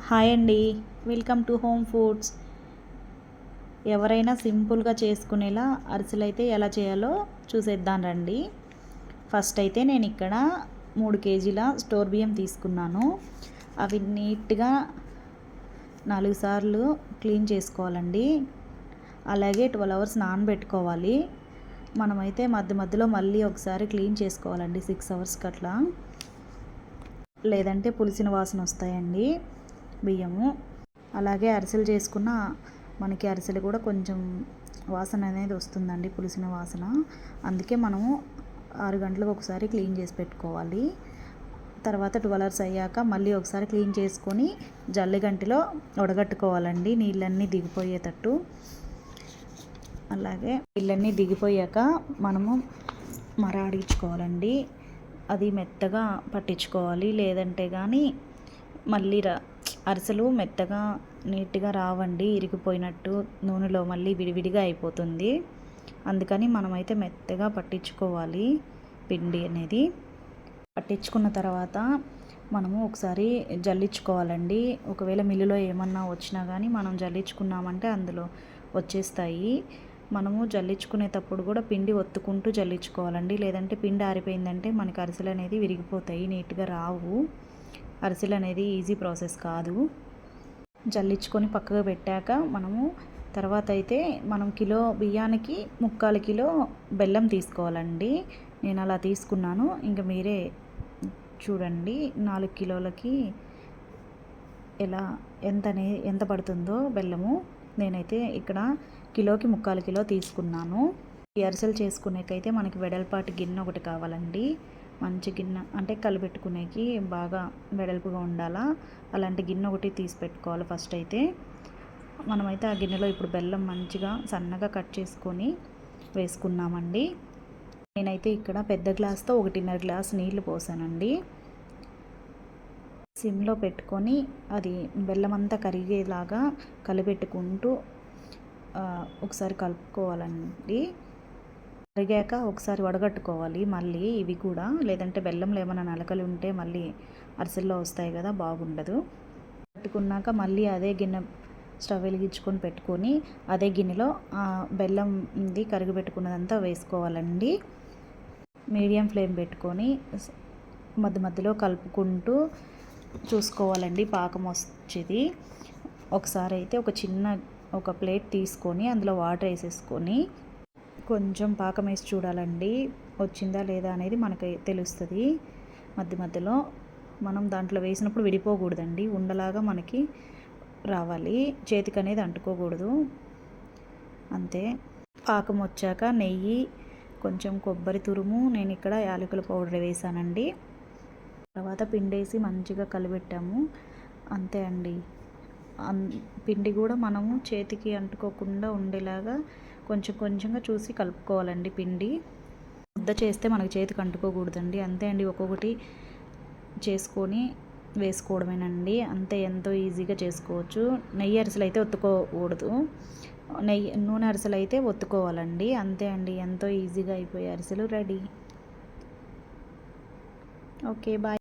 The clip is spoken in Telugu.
హాయ్ అండి, వెల్కమ్ టు హోమ్ ఫుడ్స్. ఎవరైనా సింపుల్గా చేసుకునేలా అరిసెలు అయితే ఎలా చేయాలో చూసేద్దాం రండి. ఫస్ట్ అయితే నేను ఇక్కడ 3 కేజీల స్టోర్ బియ్యం తీసుకున్నాను. అవి నీట్గా 4 సార్లు క్లీన్ చేసుకోవాలండి. అలాగే 12 అవర్స్ నానబెట్టుకోవాలి. మనమైతే మధ్య మధ్యలో మళ్ళీ ఒకసారి క్లీన్ చేసుకోవాలండి 6 అవర్స్కి అట్లా, లేదంటే పులిసిన వాసన వస్తాయండి బియ్యము. అలాగే అరిసెలు చేసుకున్న మనకి అరిసెలు కూడా కొంచెం వాసన అనేది వస్తుందండి, పులిసిన వాసన. అందుకే మనము 6 గంటలకు ఒకసారి క్లీన్ చేసి పెట్టుకోవాలి. తర్వాత 12 అవర్స్ అయ్యాక మళ్ళీ ఒకసారి క్లీన్ చేసుకొని జల్లిగంటిలో వడగట్టుకోవాలండి, నీళ్ళన్నీ దిగిపోయేటట్టు. అలాగే నీళ్ళన్నీ దిగిపోయాక మనము మరాడించుకోవాలండి. అది మెత్తగా పట్టించుకోవాలి, లేదంటే కానీ మళ్ళీ అరిసెలు మెత్తగా నీట్గా రావండి, ఇరిగిపోయినట్టు నూనెలో మళ్ళీ విడివిడిగా అయిపోతుంది. అందుకని మనమైతే మెత్తగా పట్టించుకోవాలి పిండి అనేది. పట్టించుకున్న తర్వాత మనము ఒకసారి జల్లించుకోవాలండి. ఒకవేళ మిల్లులో ఏమన్నా వచ్చినా కానీ మనం జల్లించుకున్నామంటే అందులో వచ్చేస్తాయి. మనము జల్లించుకునేటప్పుడు కూడా పిండి ఒత్తుకుంటూ జల్లించుకోవాలండి, లేదంటే పిండి ఆరిపోయిందంటే మనకి అరిసెలు అనేది విరిగిపోతాయి, నీట్గా రావు. అరిసెలు అనేది ఈజీ ప్రాసెస్ కాదు. జల్లించుకొని పక్కకు పెట్టాక మనము తర్వాత అయితే మనం కిలో బియ్యానికి 3/4 కిలో బెల్లం తీసుకోవాలండి. నేను అలా తీసుకున్నాను. ఇంకా మీరే చూడండి 4 కిలోలకి ఎంత పడుతుందో బెల్లము. నేనైతే ఇక్కడ కిలోకి 3/4 కిలో తీసుకున్నాను. ఈ అరిసెలు చేసుకునేకైతే మనకి వెడల్పాటి గిన్నె ఒకటి కావాలండి. మంచి గిన్నె అంటే కలిపెట్టుకునేకి బాగా వెడల్పుగా ఉండాలా, అలాంటి గిన్నె ఒకటి తీసి పెట్టుకోవాలి. ఫస్ట్ అయితే మనమైతే ఆ గిన్నెలో ఇప్పుడు బెల్లం మంచిగా సన్నగా కట్ చేసుకొని వేసుకున్నామండి. నేనైతే ఇక్కడ పెద్ద గ్లాస్తో 1.5 గ్లాస్ నీళ్లు పోసానండి. సిమ్లో పెట్టుకొని అది బెల్లం అంతా కరిగేలాగా కలిపెట్టుకుంటూ ఒకసారి కలుపుకోవాలండి. కరిగాక ఒకసారి వడగట్టుకోవాలి మళ్ళీ ఇవి కూడా, లేదంటే బెల్లంలో ఏమైనా నలకలు ఉంటే మళ్ళీ అరిసెల్లో వస్తాయి కదా, బాగుండదు. పెట్టుకున్నాక మళ్ళీ అదే గిన్నె స్టవ్ వెలిగించుకొని పెట్టుకొని అదే గిన్నెలో బెల్లం కరిగిపెట్టుకున్నదంతా వేసుకోవాలండి. మీడియం ఫ్లేమ్ పెట్టుకొని మధ్య మధ్యలో కలుపుకుంటూ చూసుకోవాలండి పాకం వచ్చేది. ఒకసారి అయితే ఒక ప్లేట్ తీసుకొని అందులో వాటర్ వేసేసుకొని కొంచెం పాకం వేసి చూడాలండి, వచ్చిందా లేదా అనేది మనకి తెలుస్తుంది. మధ్య మధ్యలో మనం దాంట్లో వేసినప్పుడు విడిపోకూడదండి, ఉండలాగా మనకి రావాలి, చేతికి అనేది అంటుకోకూడదు. అంతే. పాకం వచ్చాక నెయ్యి, కొంచెం కొబ్బరి తురుము, నేను ఇక్కడ యాలకుల పౌడర్ వేసానండి. తర్వాత పిండేసి మంచిగా కలిపెట్టాము. అంతే అండి. పిండి కూడా మనము చేతికి అంటుకోకుండా ఉండేలాగా కొంచెం కొంచెంగా చూసి కలుపుకోవాలండి. పిండి ముద్ద చేస్తే మనకు చేతికి అంటుకోకూడదండి. అంతే అండి, ఒక్కొక్కటి చేసుకొని వేసుకోవడమేనండి. అంతే, ఎంతో ఈజీగా చేసుకోవచ్చు. నెయ్యి అరిసెలు అయితే ఒత్తుకోకూడదు, నూనె అరిసెలు అయితే ఒత్తుకోవాలండి. అంతే అండి, ఎంతో ఈజీగా అయిపోయే అరిసెలు రెడీ. Okay, bye.